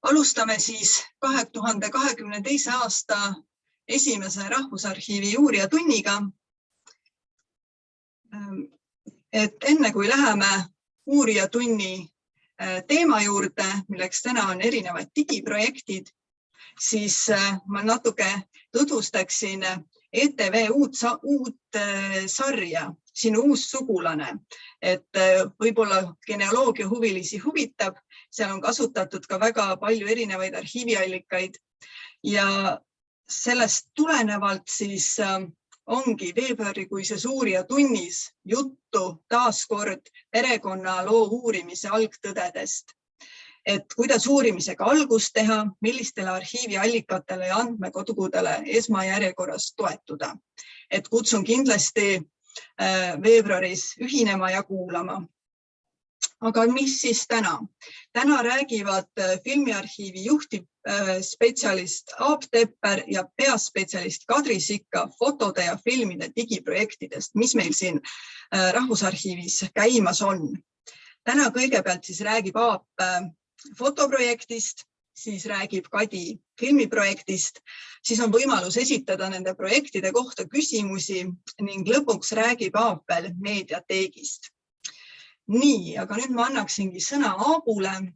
Alustame siis 2022. aasta esimese Rahvusarhiivi uurijatunniga. Et enne kui läheme uurijatunni teema juurde, milleks täna on erinevad digiprojektid, siis ma natuke tutvustaksin ETV uut sarja, Sinu uus sugulane, et võib-olla genealoogia huvilisi huvitab. Seal on kasutatud ka väga palju erinevaid arhiiviallikaid ja sellest tulenevalt siis ongi veebruarikuises uurijatunnis juttu taaskord perekonnaloo uurimise algtõdedest. Et kuidas uurimisega algust teha, millistele arhiiviallikatele ja andmekodukudele esmajärjekorras toetuda. Et kutsun kindlasti veebruaris ühinema ja kuulama. Aga mis siis täna? Täna räägivad filmiarhiivi juhtivspetsialist Aap Tepper ja peaspetsialist Kadri Sikka fotode ja filmide digiprojektidest, mis meil siin Rahvusarhiivis käimas on. Täna kõigepealt siis räägib Aap fotoprojektist, siis räägib Kadi filmiprojektist, siis on võimalus esitada nende projektide kohta küsimusi ning lõpuks räägib Aap veel meediateegist. Nii, aga nüüd ma annaksingi sõna Aabule,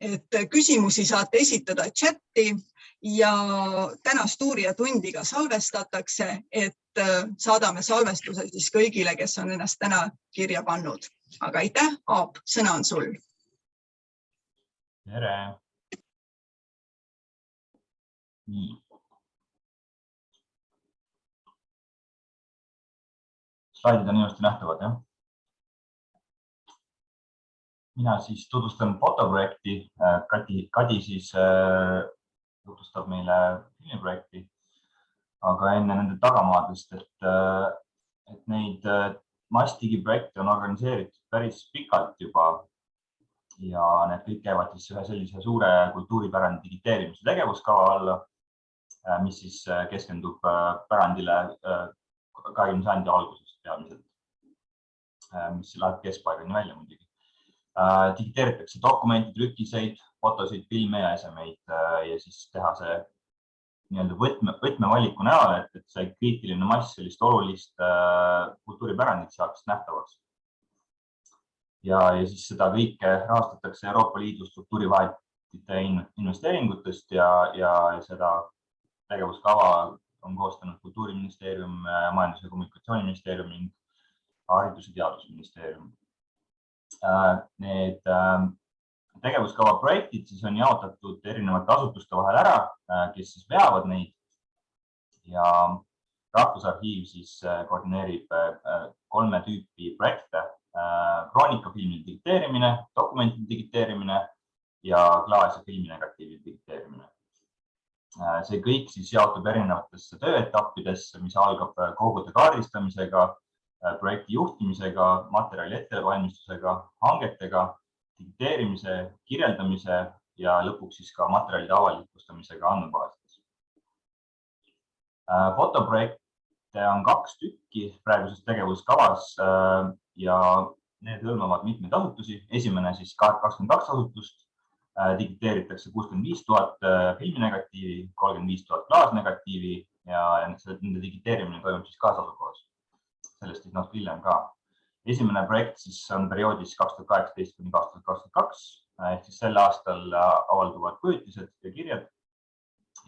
et küsimusi saate esitada chatti ja tänast uurijatundiga salvestatakse, et saadame salvestuse siis kõigile, kes on ennast täna kirja pannud. Aga aitäh, Aap, sõna on sul. Tere! Nii. Slaidid on ilusti nähtavad, jah? Mina siis tutvustan fotoprojekti, Kadi siis tutvustab meile filmiprojekti, aga enne nende tagamaadest, et neid massdigiprojekte on organiseeritud päris pikalt juba ja need kõik käivad siis ühe sellise suure kultuuripärandi digiteerimise tegevuskava alla, mis siis keskendub pärandile 20. sajandi algusest peamiselt, mis läheb keskpaigani välja muidugi. Digiteeritakse dokumenti, trükiseid, fotosid, filme ja esemeid ja siis teha see võtmevaliku näol, et see kriitiline mass sellist olulist kultuuripärandit saaks nähtavaks. Ja siis seda kõike rahastatakse Euroopa Liidu struktuurivahendite investeeringutest ja seda tegevuskava on koostanud Kultuuriministeerium, Majandus- ja Kommunikatsiooniministeerium ning Haridus- ja Teadusministeerium. Need tegevuskava projektid siis on jaotatud erinevate asutuste vahel ära, kes siis veavad neid ja Rahvusarhiiv siis koordineerib 3 tüüpi projekte. Kroonikafilmi digiteerimine, dokumentide digiteerimine ja klaas- ja filminegatiivi digiteerimine. See kõik siis jaotub erinevatesse tööetappidesse, mis algab kogude kaardistamisega, projekti juhtimisega, materjali ettevalmistusega, hangetega, digiteerimise, kirjeldamise ja lõpuks siis ka materjalide avalikustamisega andmebaasides. Fotoprojekte on 2 tükki praeguses tegevuskavas ja need hõlmavad mitmeid asutusi. Esimene siis 22 asutust, digiteeritakse 65 000 filminegatiivi, 35 000 klaasnegatiivi ja nende digiteerimine toimub siis kaasasukohas. Sellest siis natuke hiljem ka. Esimene projekt siis on perioodis 2018–2022, ehk siis sel aastal avalduvad kujutised ja kirjad.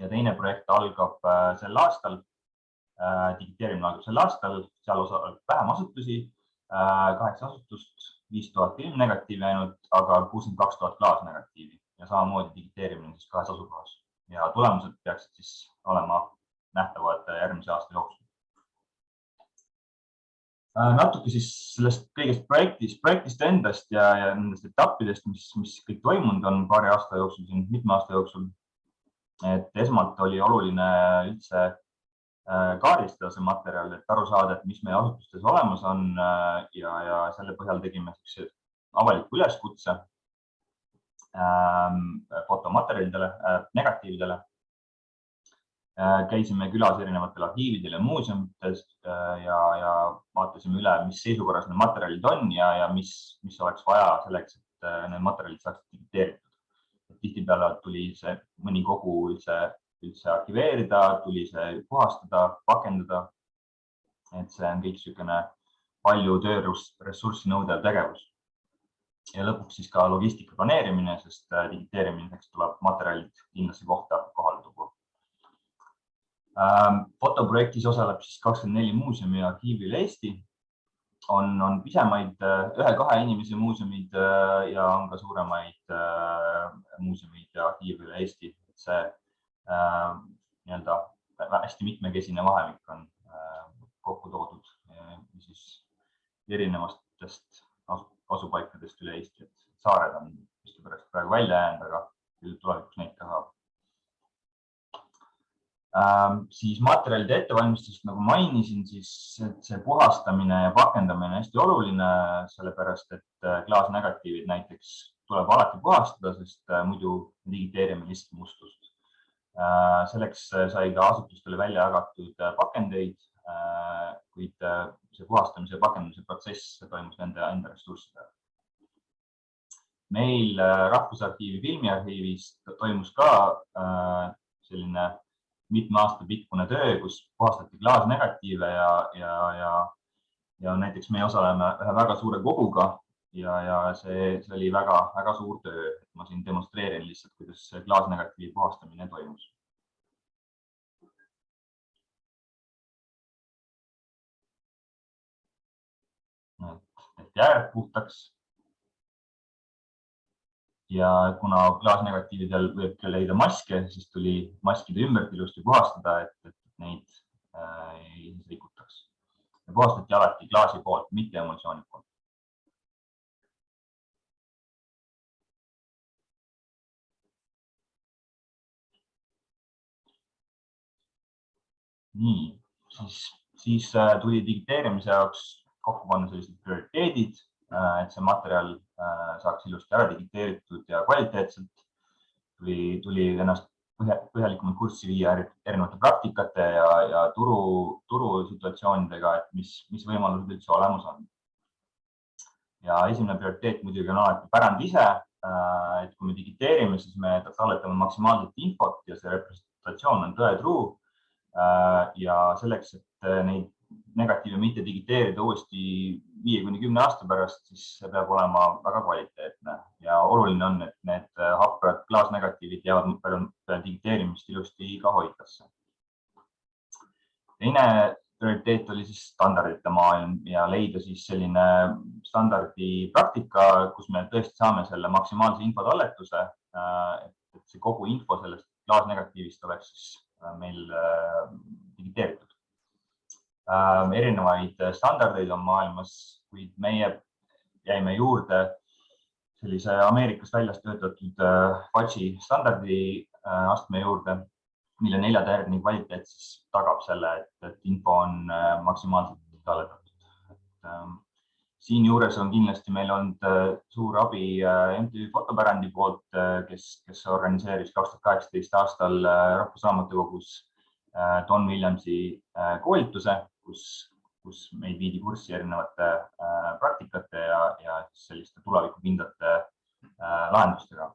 Ja teine projekt algab sel aastal, digiteerimine algab sel aastal, seal osaleb vähem asutusi, 8 asutust, 5000 filmnegatiivi ainult, aga 62 000 klaasnegatiivi ja samamoodi digiteerimine siis 2 asukohas. Ja tulemused peaksid siis olema nähtavad järgmise aasta jooksul. Natuke siis sellest kõigest projektist endast ja nendest etappidest, mis kõik toimunud on paari aasta jooksul, mitme aasta jooksul. Et esmalt oli oluline üldse kaardistada see materjal, et aru saada, et mis meie asutustes olemas on ja selle põhjal tegime avaliku üleskutse fotomaterjalidele, negatiividele. Käisime külas erinevatel arhiividel ja muuseumites ja vaatasime üle, mis seisukorras need materjalid on ja mis oleks vaja selleks, et need materjalid saaksid digiteeritud. Tihtipeale tuli see mõni kogu üldse arhiveerida, tuli see puhastada, pakendada. Et see on kõik niisugune palju tööressurssi nõudev tegevus. Ja lõpuks siis ka logistika planeerimine, sest digiteerimiseks tuleb materjalid kindlasti kohale tuua. Fotoprojektis osaleb siis 24 muuseumi ja arhiivi üle Eesti. On pisemaid 1-2 inimese muuseumid ja on ka suuremaid muuseumid ja arhiivi üle Eesti. See hästi mitmekesine vahemik on kokku toodud siis erinevatest asupaikadest üle Eesti. Saared on vist pärast praegu välja jäänud, aga tulevikus neid ka saab. Siis materjalide ettevalmistust, nagu mainisin, siis see puhastamine ja pakendamine on hästi oluline, sellepärast et klaasnegatiivid näiteks tuleb alati puhastada, sest muidu digiteerime lihtsalt mustust. Selleks sai ka asutustele välja jagatud pakendeid, kuid see puhastamise ja pakendamise protsess toimus nende enda ressurssidega. Meil Rahvusarhiivi filmiarhiivis toimus ka selline mitme aasta pikkune töö, kus puhastati klaasnegatiive ja näiteks me osaleme ühe väga suure koguga ja see oli väga suur töö. Ma siin demonstreerin lihtsalt, kuidas klaasnegatiivi puhastamine toimus. Et jääred puhtaks. Ja kuna klaasnegatiividel võib ka leida maske, siis tuli maskide ümbert ilusti puhastada, et neid ei rikutaks. Ja puhastati alati klaasi poolt, mitte emulsiooni poolt. Nii, siis tuli digiteerimise jaoks kokku panna sellised prioriteedid, et see materjal saaks ilusti ära digiteeritud ja kvaliteetselt. Tuli ennast põhjalikumalt kurssi viia erinevate praktikate ja turusituatsioonidega, et mis võimalused üldse olemas on. Ja esimene prioriteet muidugi on alati pärand ise, et kui me digiteerime, siis me talletame maksimaalselt infot ja see representatsioon on tõetruu. Ja selleks, et neid negatiive mitte digiteerida uuesti 5-10 aasta pärast, siis see peab olema väga kvaliteetne ja oluline on, et need haprad klaasnegatiivid jäävad peale digiteerimist ilusti ka hoidlasse. Teine prioriteet oli siis standardite maailm ja leida siis selline standardi praktika, kus me tõesti saame selle maksimaalse infotalletuse, et see kogu info sellest klaasnegatiivist oleks siis meil digiteeritud. Erinevaid standardeid on maailmas, kuid meie jäime juurde sellise Ameerikas väljast töötatud FATSI standardi astme juurde, mille 4-tähedine kvaliteet siis tagab selle, et info on maksimaalselt talletatud. Siin juures on kindlasti meil olnud suur abi MTÜ Fotopärandi poolt, kes organiseeris 2018 aastal Rahvusraamatukogus Don Williamsi koolituse, kus meid viidi kurssi erinevate praktikate ja selliste tulevikukindlate lahendustega.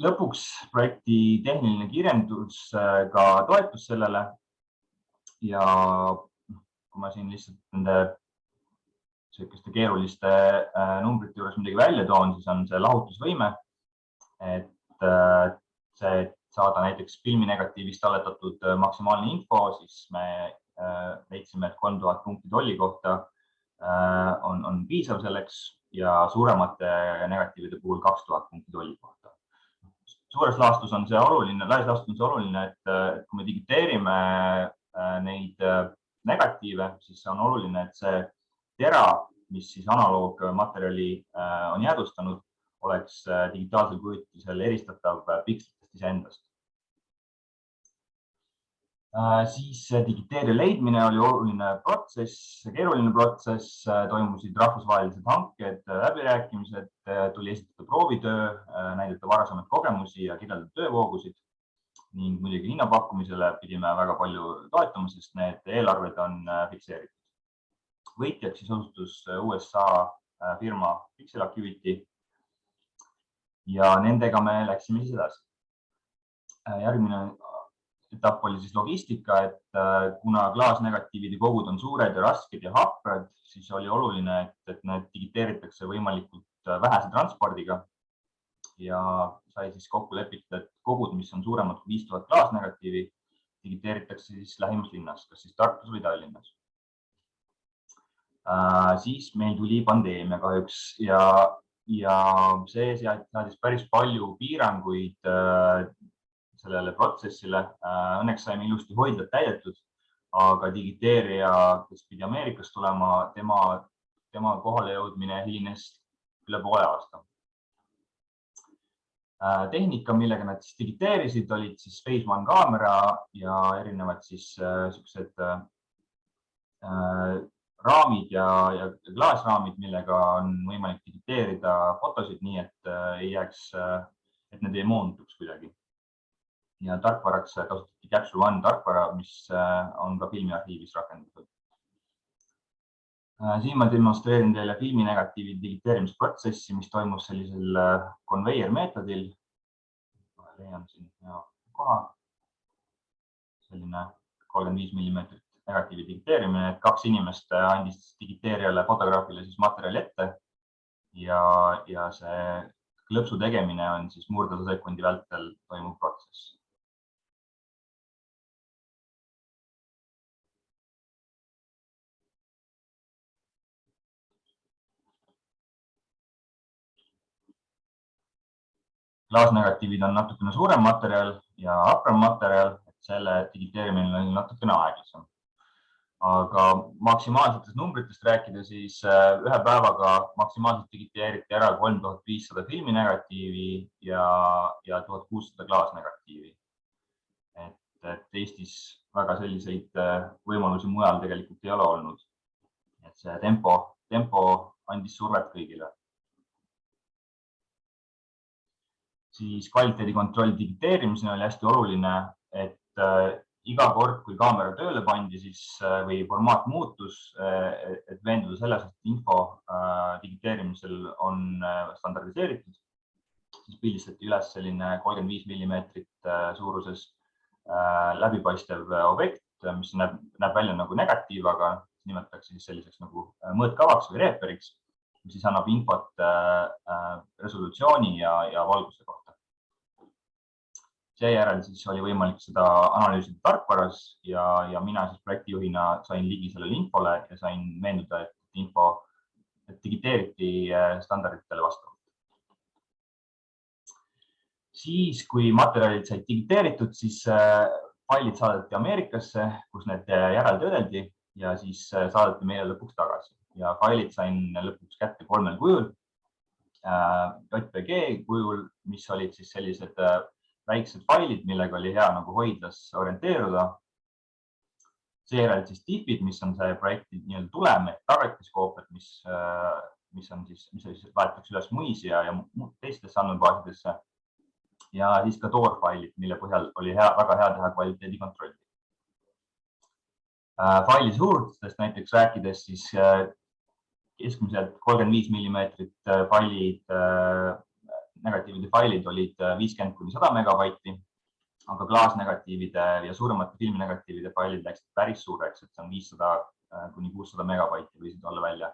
Lõpuks projekti tehniline kirjeldus ka toetus sellele ja kui ma siin lihtsalt nende selliste keeruliste numbrite juures midagi välja toon, siis on see lahutusvõime, et see saada näiteks filminegatiivist talletatud maksimaalne info, siis me leidsime, et 3000 punkti tolli kohta on piisav selleks ja suuremate negatiivide puhul 2000 punkti tolli kohta. Suures laastus on see oluline, et kui me digiteerime neid negatiive, siis on oluline, et see tera, mis siis analoogmaterjali on jäädvustanud, oleks digitaalsel kujutisel eristatav pikslitest iseendast. Siis digiteerija leidmine oli oluline protsess, keeruline protsess, toimusid rahvusvahelised hanked, läbirääkimised, tuli esitada proovitöö, näidata varasemaid kogemusi ja kirjeldada töövoogusid ning muidugi hinnapakkumisele pidime väga palju toetama, sest need eelarved on fikseeritud. Võitjaks siis osutus USA firma Pixel Activity ja nendega me läksime siis edasi. Järgmine etapp oli siis logistika, et kuna klaasnegatiivide kogud on suured ja rasked ja haprad, siis oli oluline, et need digiteeritakse võimalikult vähese transpordiga ja sai siis kokku lepitud, et kogud, mis on suuremad kui 5000 klaasnegatiivi, digiteeritakse siis lähimas linnas, kas siis Tartus või Tallinnas. Siis meil tuli pandeemia kahjuks ja see seadis päris palju piiranguid sellele protsessile. Õnneks saime ilusti hoidlad täidetud, aga digiteerija, kes pidi Ameerikast tulema, tema kohale jõudmine hilines üle poole aasta. Tehnika, millega nad siis digiteerisid, olid siis Phase One kaamera ja erinevad siis sellised raamid ja klaasraamid, millega on võimalik digiteerida fotosid nii, et ei jääks, et need ei moonduks kuidagi. Ja tarkvaraks kasutati Capture One tarkvara, mis on ka filmiarhiivis rakendatud. Siin ma demonstreerin teile filminegatiivi digiteerimisprotsessi, mis toimus sellisel conveyor meetodil. Leian siin koha. Selline 35 mm negatiivi digiteerimine, et 2 inimest andis digiteerijale fotograafile siis materjali ette ja see klõpsu tegemine on siis murdlase sekundi vältel toimuv protsess. Klaasnegatiivid on natukene suurem materjal ja hapram materjal, et selle digiteerimine on natukene aeglasem. Aga maksimaalsetest numbritest rääkida, siis ühe päevaga maksimaalselt digiteeriti ära 3500 filminegatiivi ja 1600 klaasnegatiivi. Et Eestis väga selliseid võimalusi mujal tegelikult ei ole olnud. Et see tempo andis survet kõigile. Siis kvaliteedikontroll digiteerimisena oli hästi oluline, et iga kord, kui kaamera tööle pandi, siis või formaat muutus, et veenduda selles, et info digiteerimisel on standardiseeritud, siis pildistati üles selline 35 mm suuruses läbipaistev objekt, mis näeb välja nagu negatiiv, aga nimetatakse siis selliseks nagu mõõtkavaks või reeperiks, mis siis annab infot resolutsiooni ja valguse kohta. Seejärel siis oli võimalik seda analüüsida tarkvaras ja mina siis projektijuhina sain ligi sellele infole ja sain veenduda, et info digiteeriti standarditele vastavalt. Siis, kui materjalid said digiteeritud, siis failid saadeti Ameerikasse, kus need järeltöödeldi ja siis saadeti meile lõpuks tagasi. Ja failid sain lõpuks kätte 3 kujul. JPG kujul, mis olid siis sellised väiksed failid, millega oli hea nagu hoidlas orienteeruda. Seejärel siis TIFFid, mis on see projekti tulem, et tagatiskoopiad, mis laetakse üles muisi ja teistesse andmebaasidesse. Ja siis ka TOR-failid, mille põhjal oli väga hea teha kvaliteedikontrolli. Faili suurustest näiteks rääkides, siis keskmiselt 35 mm failid, negatiivide failid olid 50–100 megabaiti, aga klaasnegatiivide ja suuremate filminegatiivide failid läksid päris suureks, et see on 500–600 megabaiti võisid olla välja.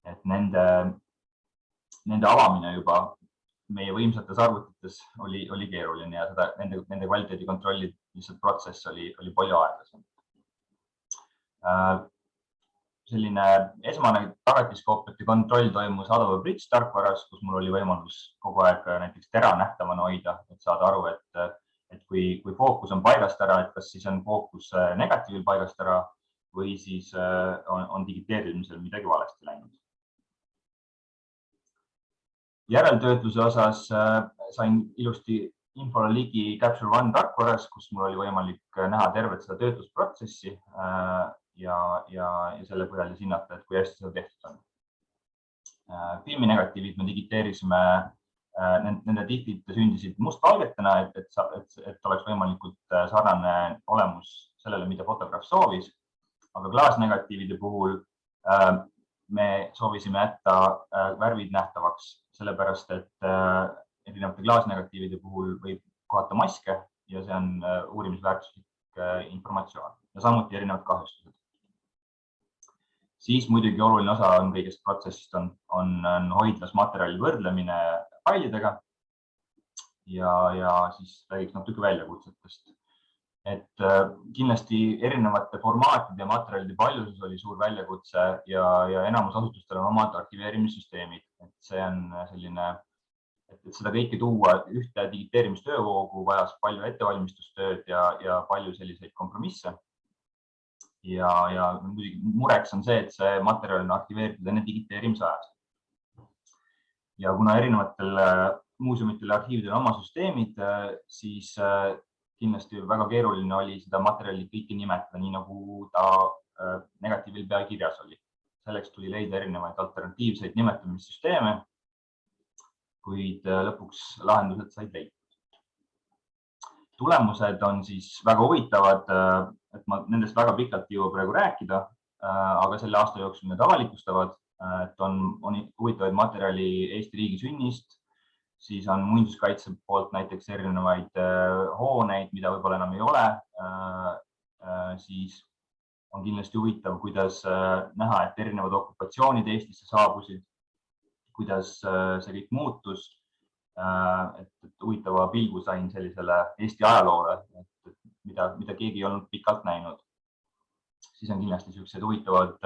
Et nende avamine juba meie võimsates arvutites oli keeruline ja nende kvaliteedikontrolli lihtsalt protsess oli palju aeglasem. Selline esmane tagatiskoopiate kontroll toimus Adobe Bridge tarkvaras, kus mul oli võimalus kogu aeg näiteks tera nähtavana hoida, et saada aru, et kui fookus on paigast ära, et kas siis on fookus negatiivil paigast ära või siis on digiteerimisel midagi valesti läinud. Järeltöötluse osas sain ilusti infole ligi Capture One tarkvaras, kus mul oli võimalik näha tervet seda töötlusprotsessi ja selle põhjal hinnata, et kui hästi seda tehtud on. Filminegatiivid me digiteerisime, nende TIFFid sündisid mustvalgetena, et oleks võimalikult sarnane olemus sellele, mida fotograaf soovis. Aga klaasnegatiivide puhul me soovisime jätta värvid nähtavaks, sellepärast et erinevate klaasnegatiivide puhul võib kohata maske ja see on uurimisväärtuslik informatsioon ja samuti erinevad kahjustused. Siis muidugi oluline osa on kõigest protsessist on hoidlas materjali võrdlemine failidega ja siis räägiks natuke väljakutsetest. Et kindlasti erinevate formaatide ja materjalide paljusus oli suur väljakutse ja enamus asutustel on omad arhiveerimissüsteemid. Et see on selline, et seda kõike tuua ühte digiteerimistöövoogu vajas palju ettevalmistustööd ja palju selliseid kompromisse. Ja muidugi mureks on see, et see materjal on arhiveeritud enne digiteerimise ajast. Ja kuna erinevatel muuseumitel ja arhiividel on oma süsteemid, siis kindlasti väga keeruline oli seda materjali kõiki nimetada, nii nagu ta negatiivil pealkirjas oli. Selleks tuli leida erinevaid alternatiivseid nimetamissüsteeme, kuid lõpuks lahendused said leitud. Tulemused on siis väga huvitavad, et ma nendest väga pikalt ei jõua praegu rääkida, aga selle aasta jooksul need avalikustavad, et on huvitavaid materjali Eesti riigi sünnist, siis on muinsuskaitse poolt näiteks erinevaid hooneid, mida võib-olla enam ei ole, siis on kindlasti huvitav, kuidas näha, et erinevad okupatsioonid Eestisse saabusid, kuidas see kõik muutus, et huvitava pilgu sain sellisele Eesti ajaloole, mida keegi ei olnud pikalt näinud. Siis on kindlasti sellised huvitavad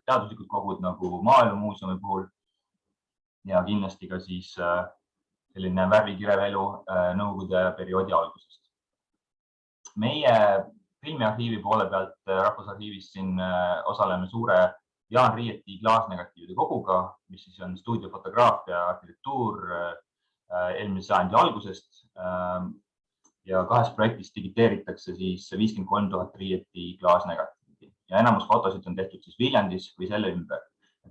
teaduslikud kogud nagu Maaelumuuseumi puhul ja kindlasti ka siis selline värvikirev elu nõukogude perioodi algusest. Meie filmiarhiivi poole pealt Rahvusarhiivis siin osaleme suure Jaan Riieti klaasnegatiivide koguga, mis siis on stuudiofotograafia, arhitektuur eelmise sajandi algusest ja kahes projektis digiteeritakse siis 53 000 Riieti klaasnegatiivi ja enamus fotosid on tehtud siis Viljandis või selle ümber.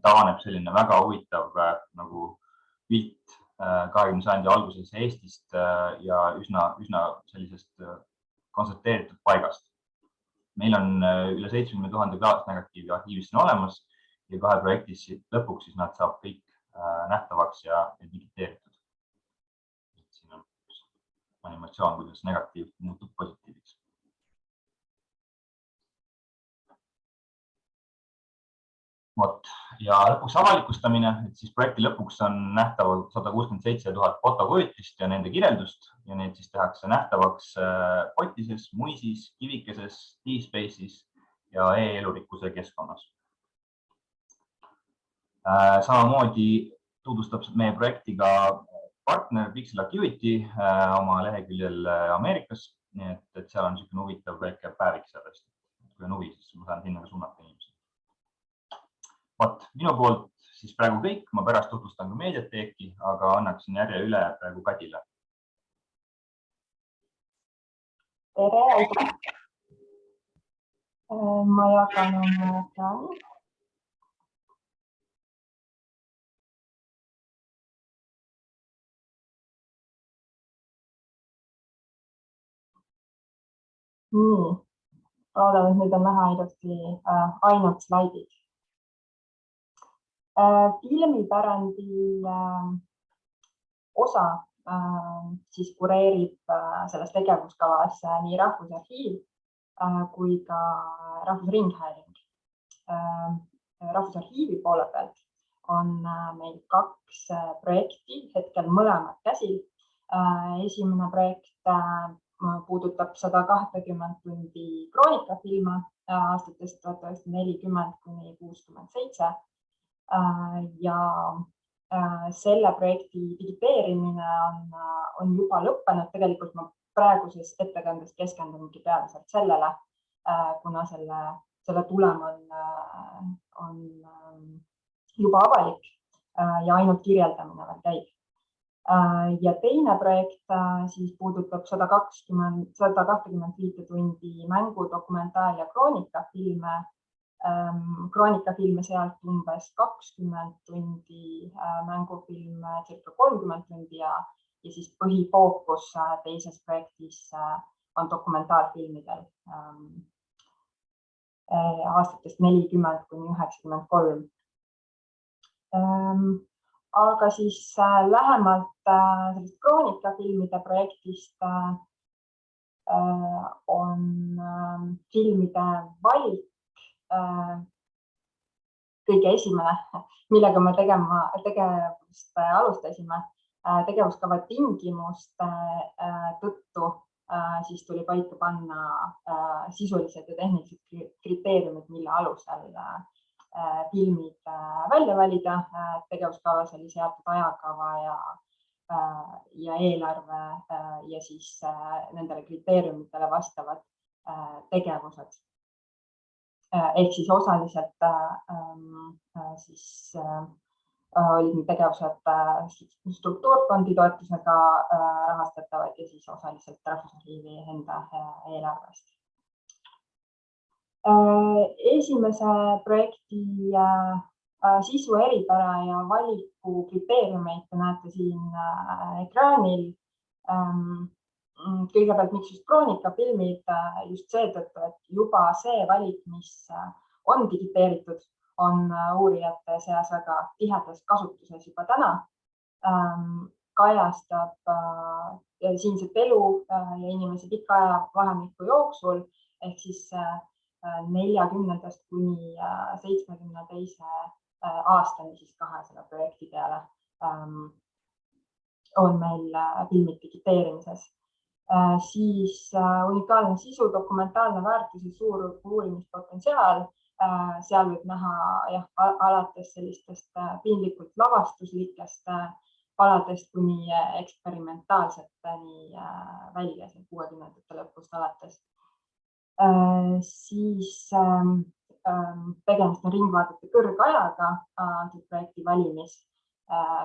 Avaneb selline väga huvitav nagu pilt 20. sajandi alguses Eestist ja üsna sellisest kontsentreeritud paigast. Meil on üle 70 000 klaasnegatiivi arhiivis olemas ja kahe projektis lõpuks siis nad saab kõik nähtavaks ja digiteeritud. Siin on animatsioon, kuidas negatiiv muutub positiiviks. Ja lõpuks avalikustamine, et siis projekti lõpuks on nähtaval 167 000 fotokujutist ja nende kirjeldust ja need siis tehakse nähtavaks potises, muisis, kivikeses, DSpace'is ja e-elurikkuse keskkonnas. Samamoodi tutvustab meie projektiga partner Pixel Acuity oma leheküljel Ameerikas, nii et seal on niisugune huvitav väike päevik sellest. Kui on huvi, siis ma saan sinna suunata inimesi. Minu poolt siis praegu kõik, ma pärast tutvustan ka meediateeki, aga annaksin järje üle praegu Kadile. Tere, aitäh! Ma jagan oma ekraani. Nii, loodan, et nüüd on näha ilusti ainult slaidid. Filmipärandi osa siis kureerib selles tegevuskavas nii Rahvusarhiiv kui ka Rahvusringhääling. Rahvusarhiivi poole pealt on meil 2 projekti, hetkel mõlemad käsil. Esimene projekt puudutab 120 tundi kroonikafilme aastatest 1940 kuni 67. Ja selle projekti digiteerimine on juba lõppenud. Tegelikult ma praegusest ettekandest keskendungi peamiselt sellele, kuna selle tulem on juba avalik ja ainult kirjeldamine veel käib. Ja teine projekt siis puudutab 125 tundi mängu, dokumentaal- ja kroonikafilme. Kroonikafilme sealt umbes 20 tundi, mängufilme circa 30 tundi ja siis põhifookus teises projektis on dokumentaalfilmidel aastatest 40 kuni 93. Aga siis lähemalt sellest kroonikafilmide projektist on filmide valik kõige esimene, millega me tegevust alustasime. Tegevuskava tingimuste tõttu siis tuli paika panna sisulised ja tehnilised kriteeriumid, mille alusel filmid välja valida. Tegevuskavas oli seatud ajakava ja eelarve ja siis nendele kriteeriumitele vastavad tegevused. Ehk siis osaliselt olid need tegevused struktuurfondi toetusega rahastatavad ja siis osaliselt Rahvusarhiivi enda eelarvest. Esimese projekti sisu eripära ja valiku kriteeriumeid te näete siin ekraanil. Kõigepealt, miks just kroonikafilmid, just seetõttu, et juba see valik, mis on digiteeritud, on uurijate seas väga tihedas kasutuses juba täna, kajastab siinset elu ja inimese pika ajavahemiku jooksul, ehk siis 40. kuni 72. aastani siis 200 projekti peale on meil filmid digiteerimises. Siis unikaalne sisu, dokumentaalne väärtus ja suur uurimispotentsiaal. Seal võib näha alates sellistest piinlikult lavastuslikest paladest kuni eksperimentaalseteni välja 60ndate lõpust alates. Siis tegemist on ringvaadete kõrgajaga antud projekti valimis,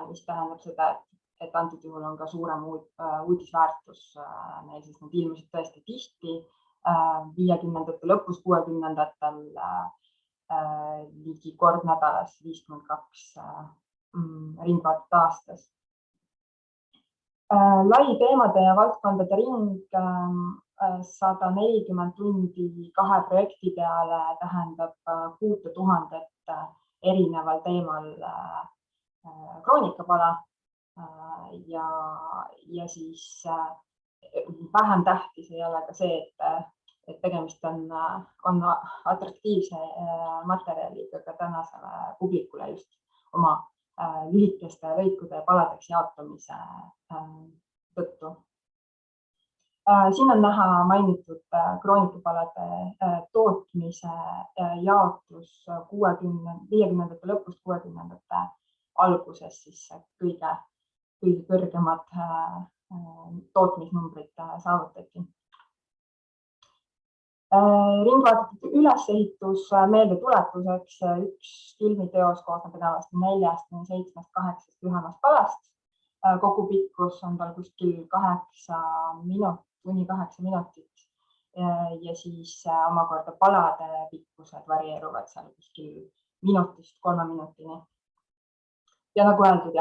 mis tähendab seda, et antud juhul on ka suurem uudisväärtus, sest need ilmusid tõesti tihti 50ndate lõpus, 60ndatel ligi kord nädalas, 52 ringvaadet aastas. Lai teemade ja valdkondade ring, 140 tundi 2 projekti peale tähendab 6000 erineval teemal kroonikapala ja siis vähem tähtis ei ole ka see, et tegemist on atraktiivse materjaliga ka tänasele publikule just oma lühikeste lõikude ja paladeks jaotamise tõttu. Siin on näha mainitud kroonikapalade tootmise jaotus 50ndate lõpust 60ndate alguses siis kõige kõrgemad tootmisnumbrid saavutati. Ringvaadete ülesehitus meeldetuletuseks, üks filmiteos koosneb enamasti 4-7-8 lühemast palast. Kogu pikkus on tal kuskil 8 minutit ja siis omakorda palade pikkused varieeruvad seal kuskil minutist 3 minutini. Ja nagu öeldud,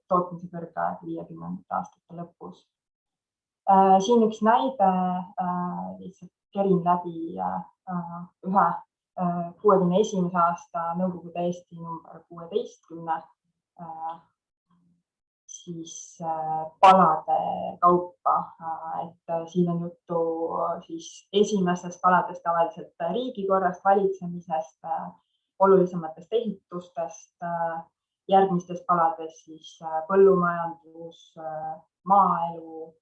tootmise kõrgaeg 50ndate aastate lõpus. Siin üks näide, lihtsalt kerin läbi ühe 61. aasta Nõukogude Eesti number 16, siis palade kaupa, et siin on juttu siis esimesest paladest tavaliselt riigikorrast, valitsemisest, olulisematest ehitustest, järgmistes palades siis põllumajandus, maaelu,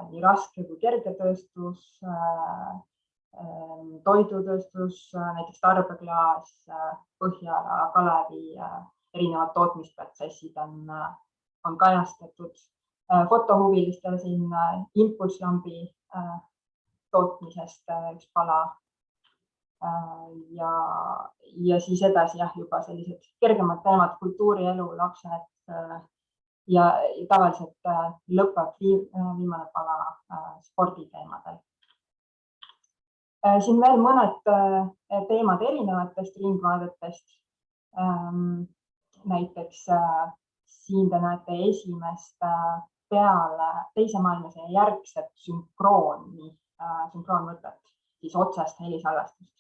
nii raske kui kergetööstus, toidutööstus, näiteks tarbeklaas, Põhjala, Kalevi, erinevad tootmisprotsessid on kajastatud. Fotohuvilistele siin impulsslambi tootmisest üks pala ja siis edasi juba sellised kergemad teemad, kultuurielu, lapsed ja tavaliselt lõpeb viimane pala sporditeemadel. Siin veel mõned teemad erinevatest ringvaadetest. Näiteks siin te näete esimest peale teise maailmasõja järgset sünkroonvõtet, siis otsest helisalvestust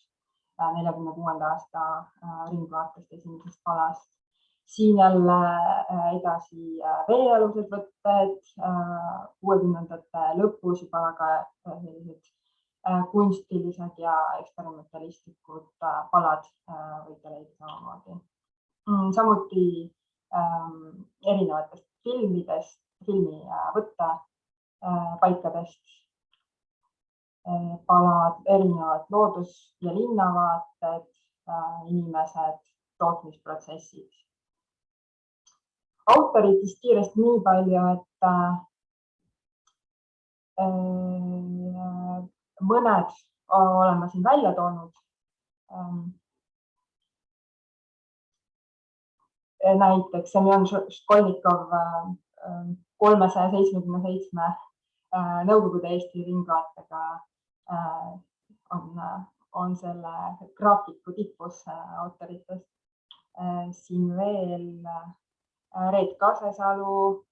46. aasta ringvaatest esimesest palast. Siin jälle edasi veealused võtted, 60ndate lõpus juba väga sellised kunstilised ja eksperimentalistlikud palad võite leida samamoodi. Samuti erinevatest filmi võttepaikadest, palad, erinevad loodus- ja linnavaated, inimesed, tootmisprotsessid. Autoritest kiiresti nii palju, et mõned oleme siin välja toonud. Näiteks Semjon Školnikov 377 Nõukogude Eesti ringvaatega on selle graafiku tipus autoritest. Siin veel Reet Kasesalu,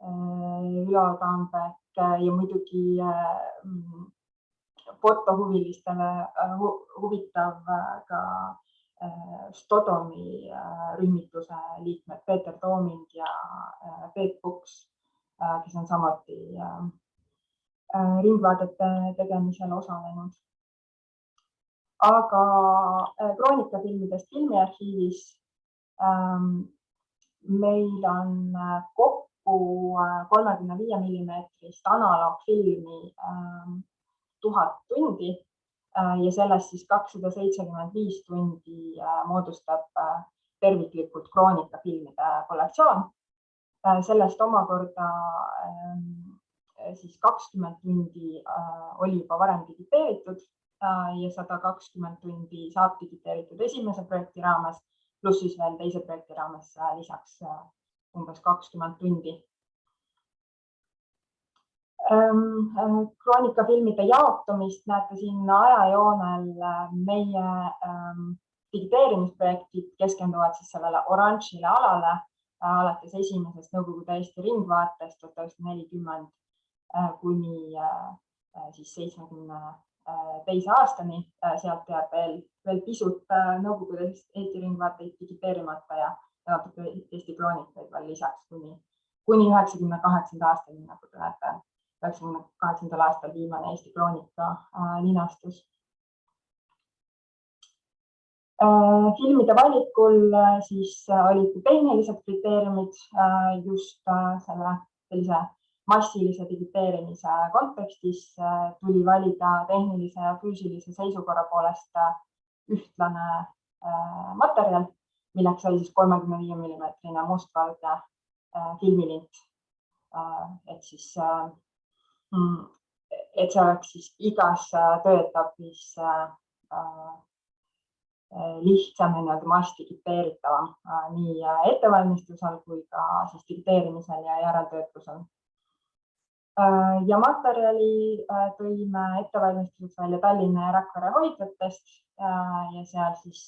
Ülo Tambek ja muidugi fotohuvilistele huvitav ka Stodomi rühmituse liikmed Peeter Tooming ja Peet Puks, kes on samuti ringvaadete tegemisel osalenud. Aga kroonikafilmidest filmiarhiivis meil on kokku 35 mm analoogfilmi 1000 tundi ja sellest siis 275 tundi moodustab terviklikult kroonikafilmide kollektsioon. Sellest omakorda siis 20 tundi oli juba varem digiteeritud ja 120 tundi saab digiteeritud esimese projekti raames, pluss siis veel teise projekti raames lisaks umbes 20 tundi. Kroonikafilmide jaotumist näete siin ajajoonel. Meie digiteerimisprojektid keskenduvad siis sellele oranžile alale alates esimesest Nõukogude Eesti ringvaatest 1940 kuni siis 72 aastani. Sealt jääb veel pisut Nõukogude Eesti ringvaateid digiteerimata ja natuke Eesti kroonikaid veel lisaks kuni 98 aastani, nagu te näete. 98. aastal viimane Eesti kroonika linastus. Filmide valikul siis olid tehnilised kriteeriumid just sellise massilise digiteerimise kontekstis. Tuli valida tehnilise ja füüsilise seisukorra poolest ühtlane materjal, milleks oli siis 35 mm mustvalge filmilint. Et see oleks siis igas tööetapis lihtsam ja massdigiteeritavam nii ettevalmistusel kui ka siis digiteerimisel ja järeltöötlusel. Ja materjali tõime ettevalmistuseks välja Tallinna ja Rakvere hoidlatest ja seal siis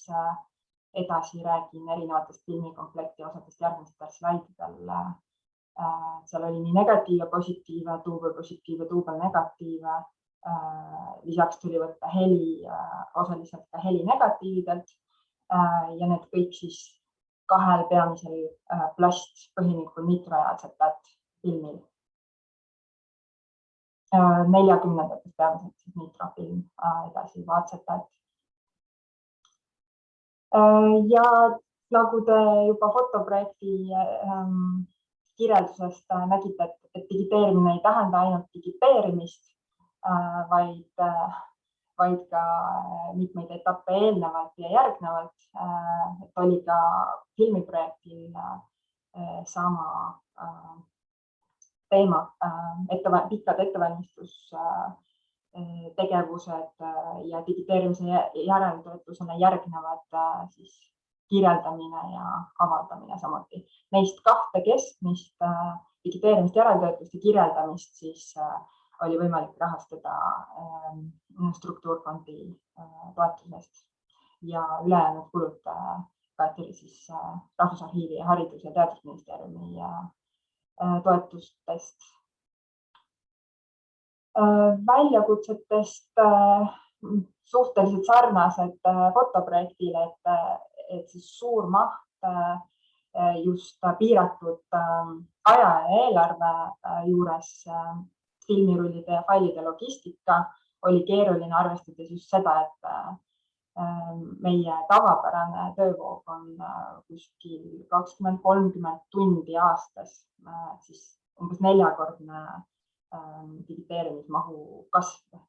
edasi räägin erinevatest filmikomplekti osadest järgmistel slaididel. Seal oli nii negatiive, positiive, duubelpositiive, duubelnegatiive. Lisaks tuli võtta heli, osaliselt ka heli negatiividelt ja need kõik siis kahel peamisel plastpõhinikul nitrojaatsetat filmil. 40-ndatest peamiselt siis nitrofilm, edasi vaatsetat. Ja nagu te juba fotoprojekti kirjeldusest nägite, et digiteerimine ei tähenda ainult digiteerimist, vaid ka mitmeid etappe eelnevalt ja järgnevalt. Et oli ka filmiprojektil sama teema, pikad ettevalmistustegevused ja digiteerimise järeltöötlusele järgnevad siis kirjeldamine ja avaldamine samuti. Neist kahte keskmist digiteerimist, järeltöötlust ja kirjeldamist siis oli võimalik rahastada struktuurfondi toetusest ja ülejäänud kulud kaeti siis Rahvusarhiivi ja Haridus- ja Teadusministeeriumi toetustest. Väljakutsetest suhteliselt sarnased fotoprojektile, et siis suur maht just piiratud aja ja eelarve juures filmirullide ja failide logistika oli keeruline, arvestades just seda, et meie tavapärane töövoog on kuskil 20-30 tundi aastas, siis umbes 4-kordne digiteerimismahu kasv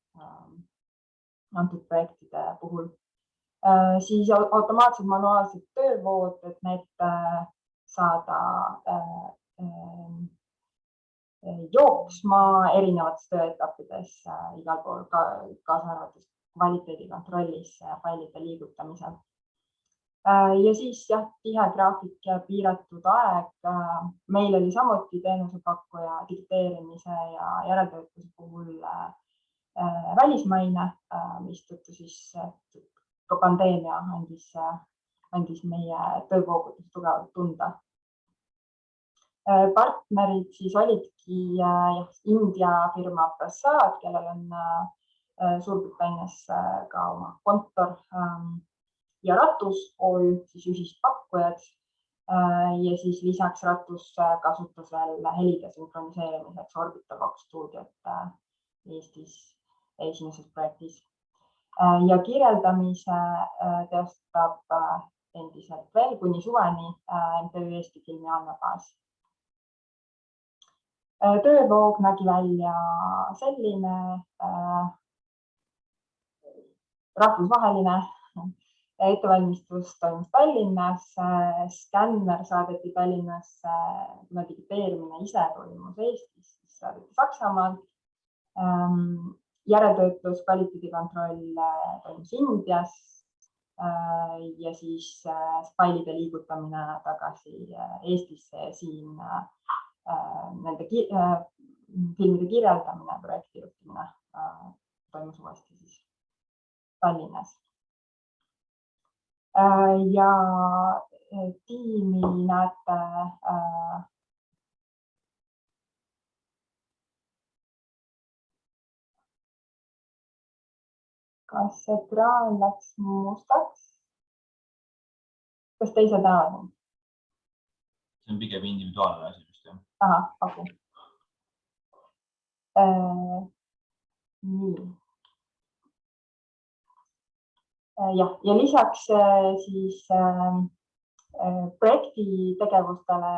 antud projektide puhul. Siis automaatsed manuaalsed töövood, et need saada jooksma erinevates tööetappides igal pool, kaasa arvates kvaliteedikontrollis failide liigutamisel. Ja siis tihe graafik ja piiratud aeg. Meil oli samuti teenusepakkuja digiteerimise ja järeltöötluse puhul välismaine, mistõttu siis ka pandeemia andis meie töövoogudest tugevalt tunda. Partnerid siis olidki India firma Prasad, kellel on Suurbritannias ka oma kontor, ja Ratus OÜ, siis ühispakkujad, ja siis lisaks Ratus kasutas veel helide sünkroniseerimiseks Orbitavox stuudiot Eestis esimeses projektis. Ja kirjeldamise teostab endiselt veel kuni suveni MTÜ Eesti Filmi andmebaas. Töövoog nägi välja selline rahvusvaheline ettevalmistus toimus Tallinnas, skänner saadeti Tallinnasse, kuna digiteerimine ise toimus Eestis, siis saadeti Saksamaalt. Järeltöötlus, kvaliteedikontroll toimus Indias ja siis failide liigutamine tagasi Eestisse ja siin nende filmide kirjeldamine, projekti juhtimine toimus uuesti siis Tallinnas. Ja tiimi näete kas ekraan läks mustaks? Kas teised näevad? See on pigem individuaalne asi vist, jah? Aha, okei. Nii. Ja lisaks siis projekti tegevustele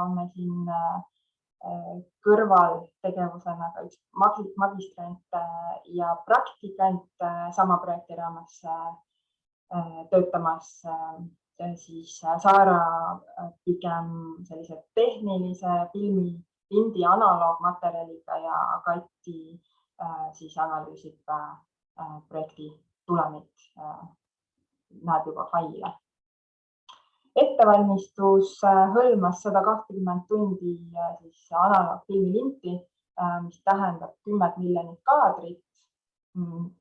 on meil siin kõrvaltegevusena ka üks magistrant ja praktikant sama projekti raames töötamas siis Saara pigem sellise tehnilise pildi analoogmaterjaliga ja Kati siis analüüsib projekti tulemit, näeb juba faile. Ettevalmistus hõlmas 120 tundi siis analoogfilmilinti, mis tähendab 10 miljonit kaadrit,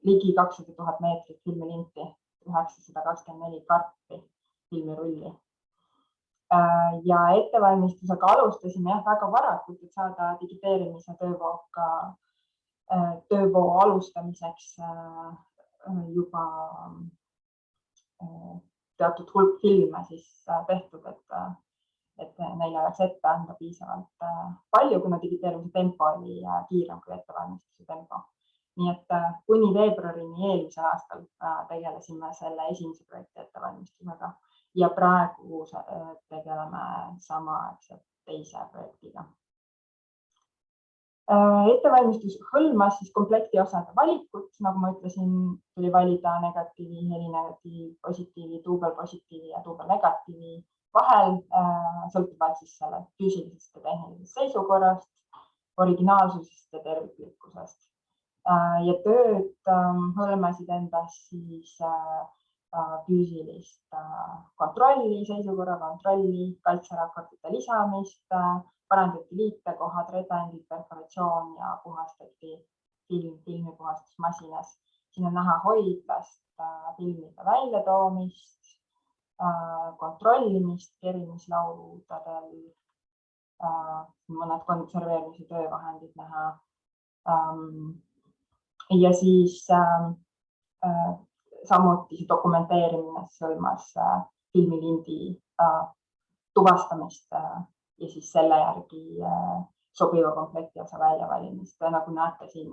ligi 200 000 meetrit filmilinti, 924 karpi filmirulli. Ja ettevalmistusega alustasime väga varakult, et saada digiteerimise töövoo alustamiseks juba teatud hulk filme siis tehtud, et neile oleks ette anda piisavalt palju, kuna digiteerimise tempo oli kiirem kui ettevalmistuse tempo. Nii et kuni veebruarini eelmisel aastal tegelesime selle esimese projekti ettevalmistusega ja praegu tegeleme samaaegselt teise projektiga. Ettevalmistus hõlmas siis komplekti osade valikut, nagu ma ütlesin, tuli valida negatiivi, helinegatiivi, positiivi, duubelpositiivi ja duubelnegatiivi vahel, sõltuvalt siis selle füüsilisest ja tehnilisest seisukorrast, originaalsusest ja terviklikkusest. Ja tööd hõlmasid endas siis füüsilist kontrolli, seisukorra kontrolli, kaitseraportite lisamist, parandati liitekohad, redendid, perforatsioon ja puhastati filmi puhastusmasinas. Siin on näha hoidlast, filmide väljatoomist, kontrollimist kerimislaudadel, mõned konserveerimise töövahendid näha. Ja siis samuti dokumenteerimine hõlmas filmilindi tuvastamist ja siis selle järgi sobiva komplekti osa väljavalimist. Nagu näete siin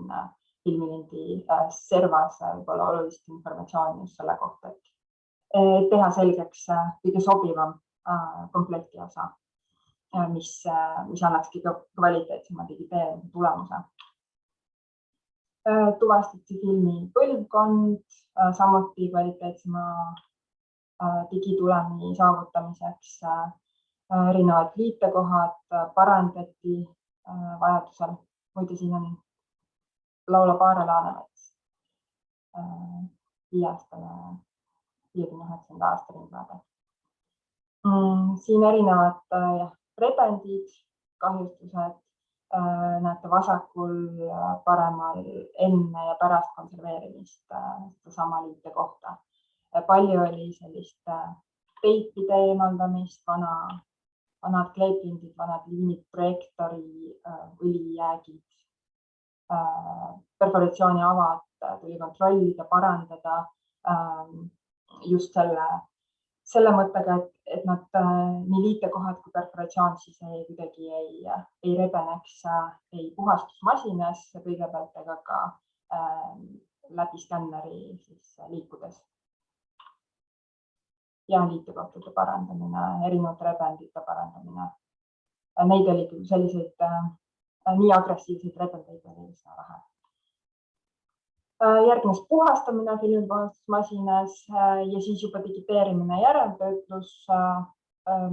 filmilindi servas võib-olla olulist informatsiooni just selle kohta, et teha selgeks kõige sobivam komplekti osa, mis annakski kvaliteetsema digiteerimise tulemuse. Tuvastati filmi põlvkond, samuti kvaliteetsema digitulemi saavutamiseks, erinevad liitekohad parandati vajadusel. Muide, siin on laulab Aare Laanemets, 59. aasta ringvaade. Siin erinevad rebendid, kahjustused, näete vasakul, paremal enne ja pärast konserveerimist sama liite kohta. Palju oli sellist teipide eemaldamist, vanad kleeplindid, vanad liinid, projektori, õlijäägid, perforatsiooni avad tuli kontrollida, parandada just selle mõttega, et nad nii liitekohad kui perforatsioon siis kuidagi ei rebeneks ei puhastusmasinas kõigepealt ega ka läbi skänneri siis liikudes. Ja liitekohtade parandamine, erinevate rebendite parandamine. Neid oli küll selliseid nii agressiivseid rebendeid oli üsna vähe. Järgnes puhastamine filmipuhastusmasinas ja siis juba digiteerimine järeltöötlus,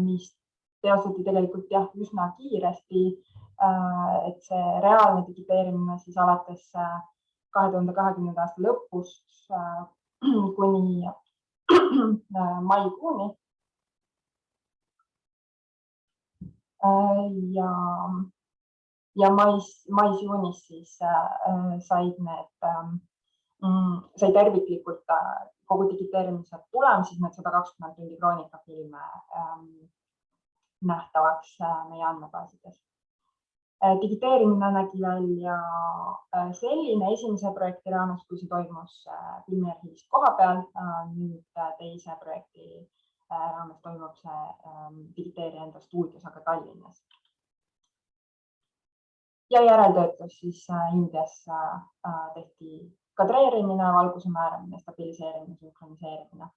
mis teostati tegelikult üsna kiiresti, et see reaalne digiteerimine siis alates 2020. aasta lõpust kuni maikuuni. Ja mais-juunis siis sai terviklikult kogu digiteerimise tulem, siis need 120 tundi kroonikafilme nähtavaks meie andmebaasides. Digiteerimine nägi välja selline esimese projekti raames, kui see toimus filmiarhiivis koha peal. Nüüd teise projekti raames toimub see digiteerija enda stuudios, aga Tallinnas. Ja järeltöötlus siis Indias tehti kadreerimine, valguse määramine, stabiliseerimine, sünkroniseerimine.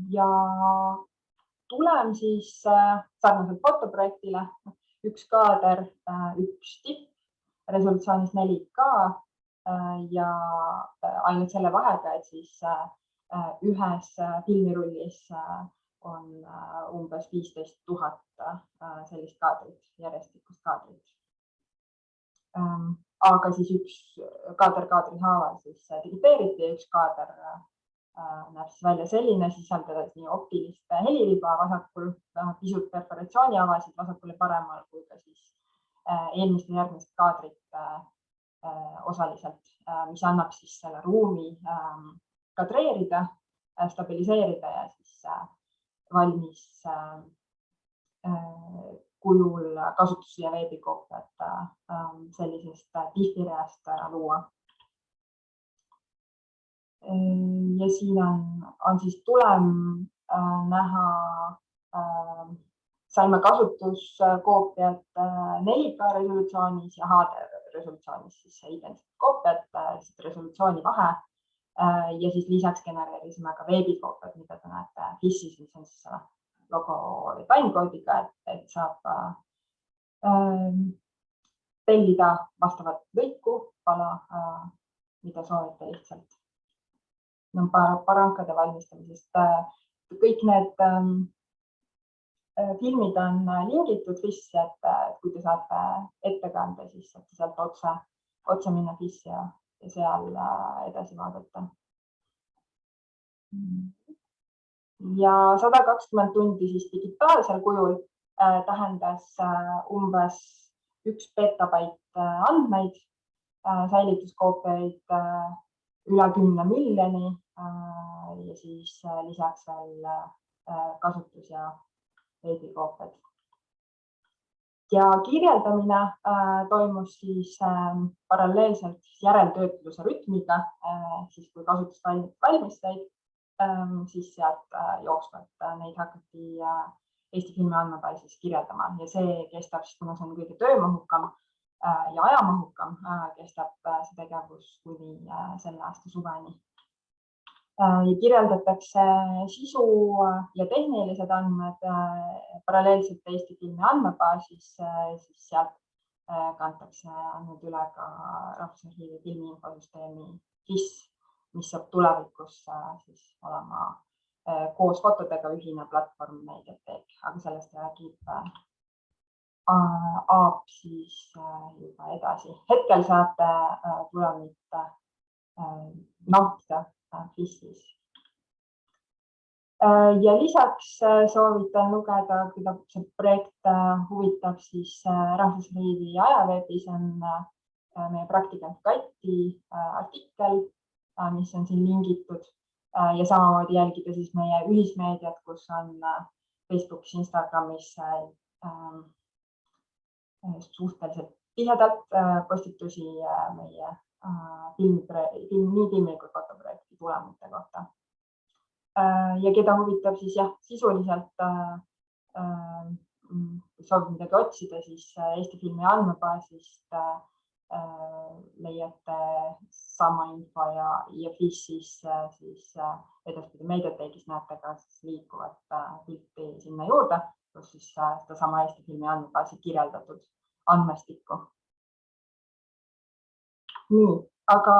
Ja tulem siis sarnaselt fotoprojektile, üks kaader, üks tipp, resolutsioonis 4K ja ainult selle vahega, et siis ühes filmirullis on umbes 15 000 sellist kaadrit, järjestikust kaadrit. Aga siis üks kaadri haaval siis digiteeriti ja üks kaader näeb siis välja selline, sisaldades nii optilist heliriba vasakul, pisut perforatsiooni avasid vasakul ja paremal, kui ka siis eelmist ja järgmist kaadrit osaliselt, mis annab siis selle ruumi kadreerida, stabiliseerida ja siis valmis kujul kasutus- ja veebikoopiat sellisest PIF-ireast luua. Ja siin on siis tulem näha, saime kasutuskoopiat 4K resolutsioonis ja HD resolutsioonis, siis identsed koopiat, resolutsiooni vahe ja siis lisaks genereerisime ka veebikoopiat, mida te näete FIS-is, mis on siis logo timecode'iga, et saab tellida vastavat lõiku, pala, mida soovite lihtsalt. Parankade valmistamisest. Kõik need filmid on lingitud FIS-i, et kui te saate ettekande, siis saate sealt otse minna FIS-i ja seal edasi vaadata. Ja 120 tundi siis digitaalsel kujul tähendas umbes 1 petabait andmeid, säilituskoopiaid üle 10 miljoni ja siis lisaks veel kasutus- ja veebikoopiad. Ja kirjeldamine toimus siis paralleelselt järeltöötluse rütmiga, siis kui kasutus valmis said. siis sealt jooksvalt neid hakati Eesti filmi andmebaasis kirjeldama ja see kestab siis, kuna see on kõige töömahukam ja ajamahukam, kestab see tegevus kuni selle aasta suveni. Kirjeldatakse sisu ja tehnilised andmed paralleelselt Eesti filmi andmebaasis, siis sealt kantakse nüüd üle ka Rahvusarhiivi filmi infosüsteemi FIS, mis saab tulevikus siis olema koos fotodega ühine platvorm Mediateek, aga sellest räägib Aap siis juba edasi. Hetkel saate tulemit nautida FIS-is. Ja lisaks soovitan lugeda, kui see projekt huvitab, siis Rahvusarhiivi ajaveebis on meie praktikant Kati artikkel, mis on siin lingitud ja samamoodi jälgida siis meie ühismeediat, kus on Facebookis, Instagramis suhteliselt tihedalt postitusi meie nii filmi kui fotoprojekti tulemite kohta. Ja keda huvitab siis jah, sisuliselt soovib midagi otsida, siis Eesti filmi andmebaasist leiate sama info ja FIS-is siis edaspidi Mediateekis näete ka liikuvat pilti sinna juurde, kus siis seda sama Eesti filmi andmebaasi kirjeldatud andmestikku. Nii, aga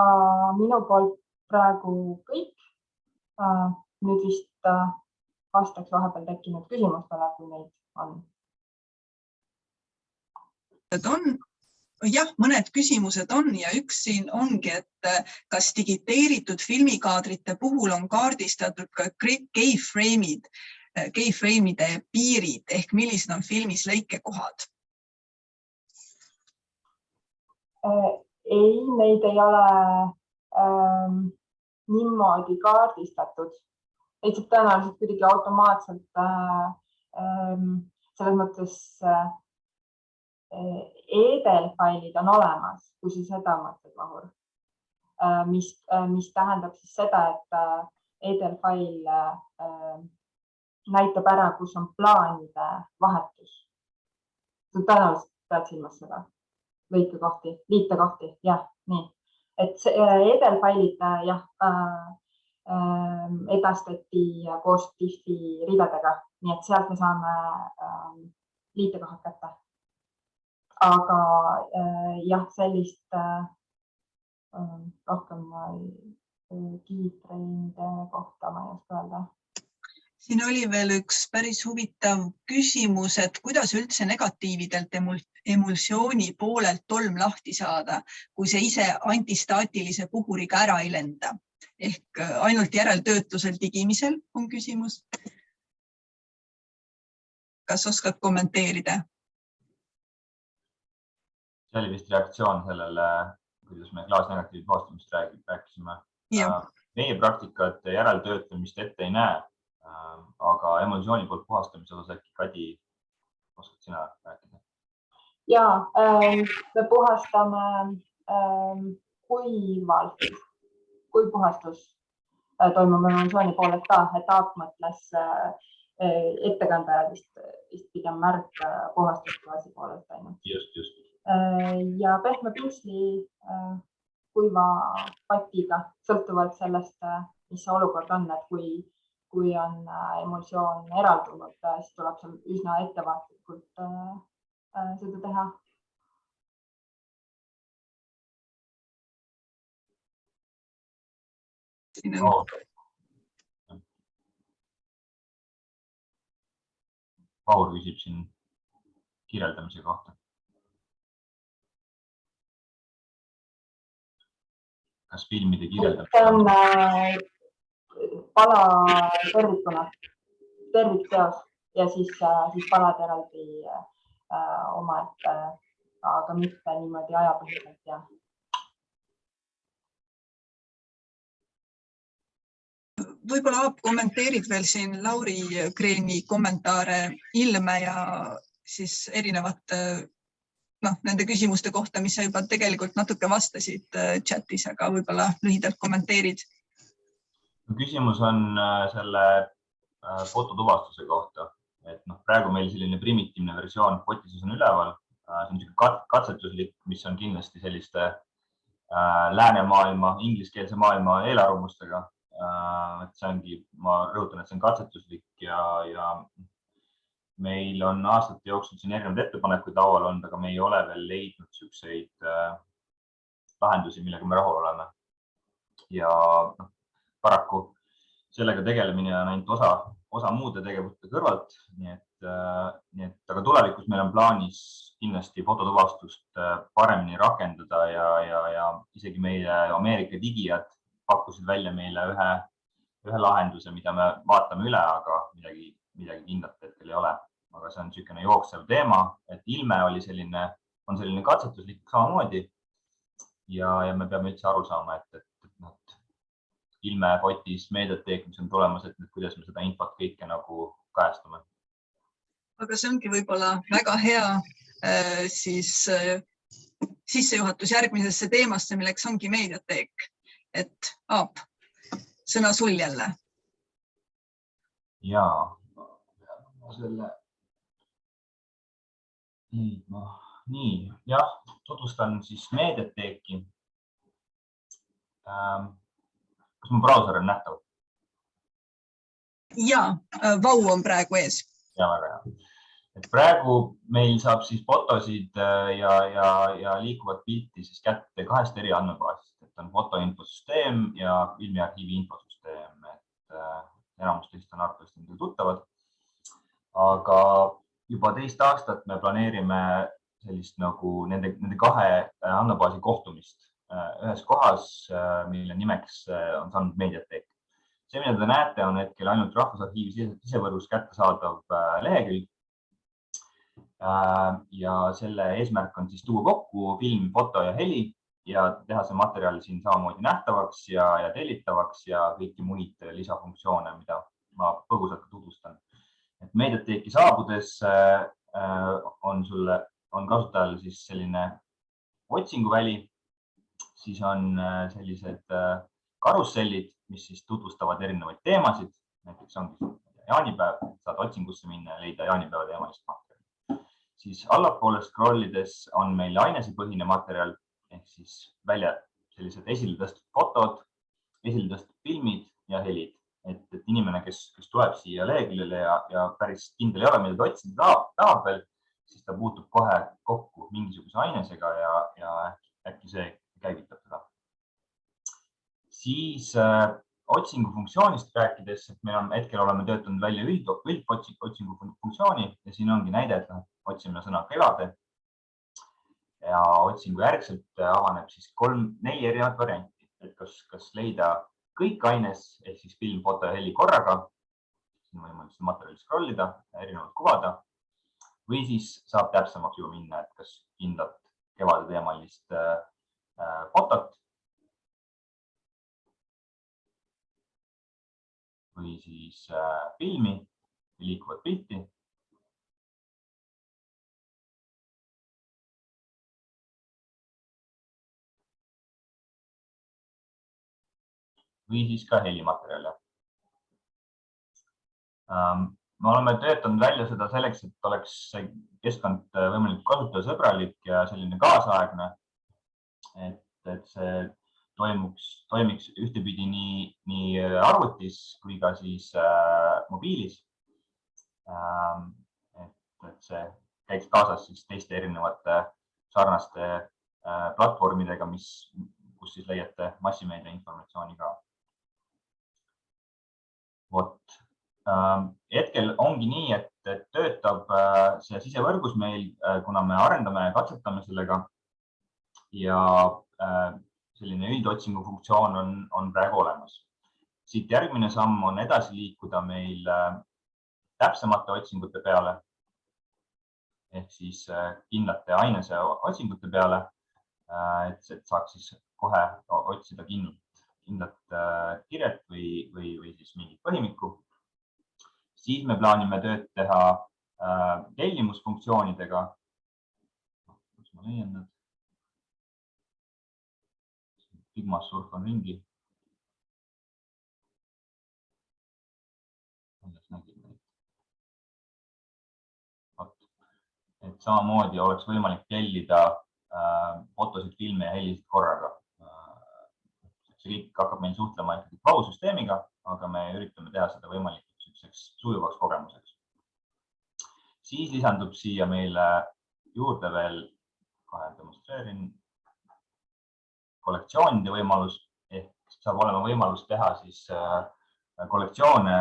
minu poolt praegu kõik. Nüüd vist vastaks vahepeal tekkinud küsimustele, kui neid on. Jah, mõned küsimused on ja üks siin ongi, et kas digiteeritud filmikaadrite puhul on kaardistatud ka keyframe'ide piirid ehk millised on filmis lõikekohad? Ei, neid ei ole niimoodi kaardistatud. Neid saab tõenäoliselt kuidagi automaatselt selles mõttes edelfailid on olemas, kui sa seda mõtled, Vahur, mis tähendab siis seda, et edelfail näitab ära, kus on plaanide vahetus. Sa tõenäoliselt pead silmas seda lõikekohti, liitekohti, jah, nii. Et edelfailid jah, edastati koos TIFF-i ridadega, nii et sealt me saame liitekohad kätte. Aga jah, sellist rohkem keyframe'ide kohta ma ei oska öelda. Siin oli veel üks päris huvitav küsimus, et kuidas üldse negatiividelt emulsiooni poolelt tolm lahti saada, kui see ise antistaatilise puhuriga ära ei lenda. Ehk ainult järeltöötlusel digimisel on küsimus. Kas oskad kommenteerida? See oli vist reaktsioon sellele, kuidas me klaasnegatiivi puhastamist rääkisime. Meie praktikat järeltöötlemist ette ei näe, aga emulsiooni poolt puhastamise osas äkki Kadi, oskad sina rääkida? Jaa, me puhastame kuivalt, kui puhastus toimub emulsiooni poolelt ka, et Aap mõtles ettekandajal vist pigem märk puhastusklaasi poolelt ainult. Just. Ja pehme pinsli kuiva patiga, sõltuvalt sellest, mis see olukord on, et kui on emulsioon eraldunud, siis tuleb seal üsna ettevaatlikult seda teha. Vahur küsib siin kirjeldamise kohta. Kas filmide kirjeldamine? See on pala tervikuna, tervikteos ja siis palad eraldi omaette, aga mitte niimoodi ajapõhiselt. Ja. Võib-olla Aap kommenteerid veel siin Lauri Kreeni kommentaare ilme ja siis erinevate nende küsimuste kohta, mis sa juba tegelikult natuke vastasid chatis, aga võib-olla lühidalt kommenteerid. Küsimus on selle fototuvastuse kohta, et praegu meil selline primitiivne versioon Fotises on üleval. See on katsetuslik, mis on kindlasti selliste läänemaailma, ingliskeelse maailma eelarvamustega. See ongi, ma rõhutan, et see on katsetuslik ja meil on aastate jooksul siin erinevad ettepanekuid laual olnud, aga me ei ole veel leidnud selliseid lahendusi, millega me rahul oleme. Ja paraku sellega tegelemine on ainult osa muude tegevuste kõrvalt. Nii et, aga tulevikus meil on plaanis kindlasti fototuvastust paremini rakendada ja isegi meie Ameerika digijad pakkusid välja meile ühe lahenduse, mida me vaatame üle, aga midagi kindlat hetkel ei ole. Aga see on niisugune jooksev teema, et ilme on selline katsetuslik samamoodi ja me peame üldse aru saama, et ilme Fotis meediateek, mis on tulemas, et kuidas me seda infot kõike nagu kajastame. Aga see ongi võib-olla väga hea sissejuhatus järgmisesse teemasse, milleks ongi meediateek. Et Aap, sõna sul jälle. Jaa, nii, jah, tutvustan siis meediateeki. Kas mu brauser on nähtav? Jaa, Vau on praegu ees. Ja väga hea. Et praegu meil saab siis fotosid ja liikuvat pilti siis kätte 2 eri andmebaasist. Et on fotoinfosüsteem ja filmiarhiivi infosüsteem. Et enamus teist on arvestanud nendega tuttavad. Aga juba 2 aastat me planeerime sellist nagu nende 2 andmebaasi kohtumist ühes kohas, mille nimeks on saanud meediateek. See, mida te näete, on hetkel ainult Rahvusarhiivi sisevõrgus kättesaadav lehekülg. Ja selle eesmärk on siis tuua kokku film, foto ja heli ja teha see materjal siin samamoodi nähtavaks ja tellitavaks ja kõiki muid lisafunktsioone, mida ma põgusalt tutvustan. Et meediateeki saabudes on kasutajal siis selline otsinguväli, siis on sellised karussellid, mis siis tutvustavad erinevaid teemasid. Näiteks ongi jaanipäev, saad otsingusse minna ja leida jaanipäeva teemalist materjali. Siis allapoole scrollides on meil ainesepõhine materjal ehk siis välja sellised esile tõstud fotod, esile tõstud filmid ja helid. Et inimene, kes tuleb siia leheküljele ja päris kindel ei ole, mida ta otsida tahab veel, siis ta puutub kohe kokku mingisuguse ainesega ja äkki see käivitab seda. Siis otsingu funktsioonist rääkides, et meil on hetkel oleme töötanud välja üldotsingu funktsiooni ja siin ongi näide, et otsime sõna kevade ja otsingu järgselt avaneb siis 4 erinevat varianti, et kas leida kõik aines ehk siis film, foto ja heli korraga, siin võimalik materjali scrollida, erinevalt kuvada või siis saab täpsemaks juba minna, et kas kindlat kevade teemalist fotot või siis filmi või liikuvat pilti. Või siis ka helimaterjale. Me oleme töötanud välja seda selleks, et oleks keskkond võimalikult kasutajasõbralik ja selline kaasaegne, et see toimiks ühtepidi nii arvutis kui ka siis mobiilis. Et see käiks kaasas siis teiste erinevate sarnaste platvormidega, kus siis leiate massimeedia informatsiooni ka. Hetkel ongi nii, et töötab see sisevõrgus meil, kuna me arendame ja katsetame sellega ja selline üldotsingu funktsioon on praegu olemas. Siit järgmine samm on edasi liikuda meil täpsemate otsingute peale ehk siis kindlate ainese otsingute peale, et saaks siis kohe otsida kindlat kirjet või siis mingit põhimikku. Siis me plaanime tööd teha tellimusfunktsioonidega. Kus ma leian nad? Figmas surfan ringi. et samamoodi oleks võimalik tellida fotosid, filme ja helisid korraga. See kõik hakkab meil suhtlema ikkagi cloud-süsteemiga, aga me üritame teha seda võimalikult sujuvaks kogemuseks. Siis lisandub siia meile juurde veel, kohe demonstreerin, kollektsioonide võimalus, ehk saab olema võimalus teha siis kollektsioone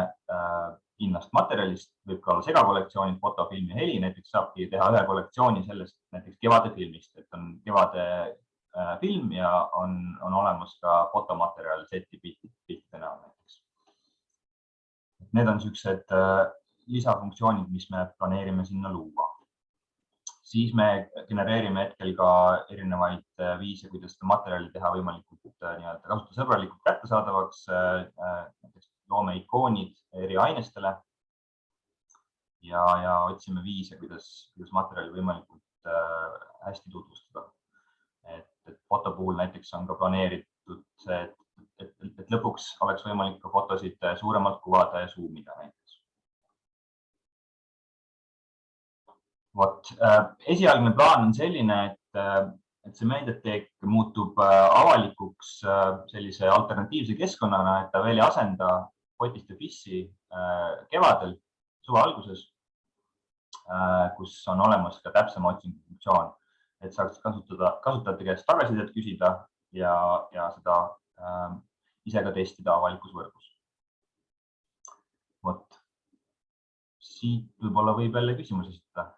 hinnast materjalist, võib ka olla segakollektsioonid, foto, film ja heli, näiteks saabki teha ühe kollektsiooni sellest näiteks kevade filmist, et on kevade film ja on olemas ka fotomaterjal seti piltide näol näiteks. Need on sellised lisafunktsioonid, mis me planeerime sinna luua. Siis me genereerime hetkel ka erinevaid viise, kuidas seda materjali teha võimalikult kasutajasõbralikult kättesaadavaks. Näiteks loome ikoonid eri ainestele ja otsime viise, kuidas materjali võimalikult hästi tutvustada. Et foto puhul näiteks on ka planeeritud see, et lõpuks oleks võimalik ka fotosid suuremalt kuvada ja zoomida näiteks. Esialgne plaan on selline, et see meediateek muutub avalikuks sellise alternatiivse keskkonnana, et ta veel ei asenda Fotist ja FIS-i kevadel, suve alguses, kus on olemas ka täpsem otsingu funktsioon, et saaks kasutajate käest tagasisidet küsida ja seda ise ka testida avalikus võrgus. Siit võib-olla võib jälle küsimus esitada.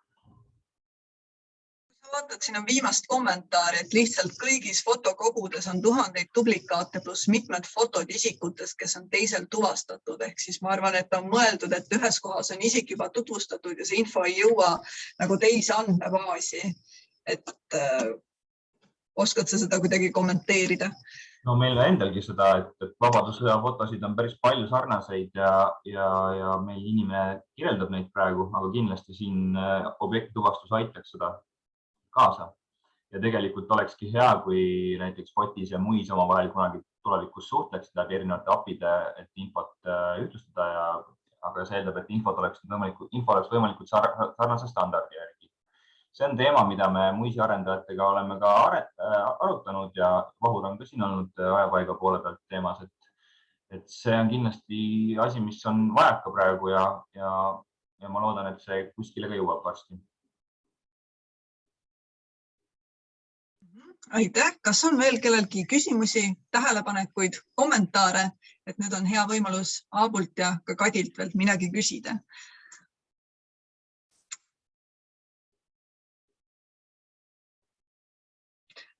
Vaatad, siin on viimast kommentaari, et lihtsalt kõigis fotokogudes on tuhandeid duplikaate pluss mitmed fotod isikutest, kes on teisel tuvastatud. Ehk siis ma arvan, et on mõeldud, et ühes kohas on isik juba tutvustatud ja see info ei jõua nagu teise andmebaasi. Et oskad sa seda kuidagi kommenteerida? No meil endalgi seda, et Vabadussõja fotosid on päris palju sarnaseid ja meil inimene kirjeldab neid praegu, aga kindlasti siin objekti tuvastus aitaks seda kaasa. Ja tegelikult olekski hea, kui näiteks Fotis ja Muis omavahel kunagi tulevikus suhtleksid läbi erinevate appide, et infot ühtlustada, aga see eeldab, et info oleks võimalikult sarnase standardi järgi. See on teema, mida me Muisi arendajatega oleme ka arutanud ja Vahur on ka siin olnud ajapaiga poole pealt teemas, et see on kindlasti asi, mis on vajaka praegu ja ma loodan, et see kuskile ka jõuab varsti. Aitäh! Kas on veel kellelgi küsimusi, tähelepanekuid, kommentaare, et nüüd on hea võimalus Aabult ja ka Kadilt veel midagi küsida?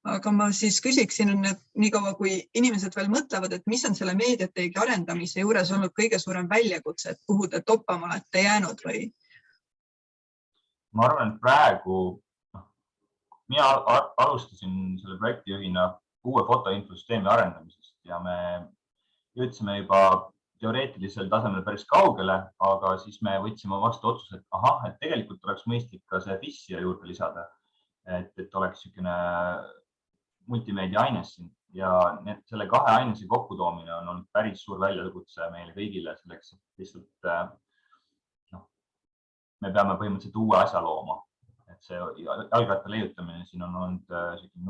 Aga ma siis küsiksin, et nii kaua, kui inimesed veel mõtlevad, et mis on selle meediateegi arendamise juures olnud kõige suurem väljakutse, et kuhu te toppama olete jäänud või? Ma arvan, et praegu mina alustasin selle projektijuhina uue fotoinfosüsteemi arendamisest ja me jõudsime juba teoreetilisel tasemel päris kaugele, aga siis me võtsime vastu otsuse, et tegelikult oleks mõistlik ka see FIS siia juurde lisada, et oleks niisugune multimeedia aines siin ja selle kahe ainese kokkutoomine on olnud päris suur väljakutse meile kõigile selleks, et lihtsalt me peame põhimõtteliselt uue asja looma. Et see jalgratta leiutamine siin on olnud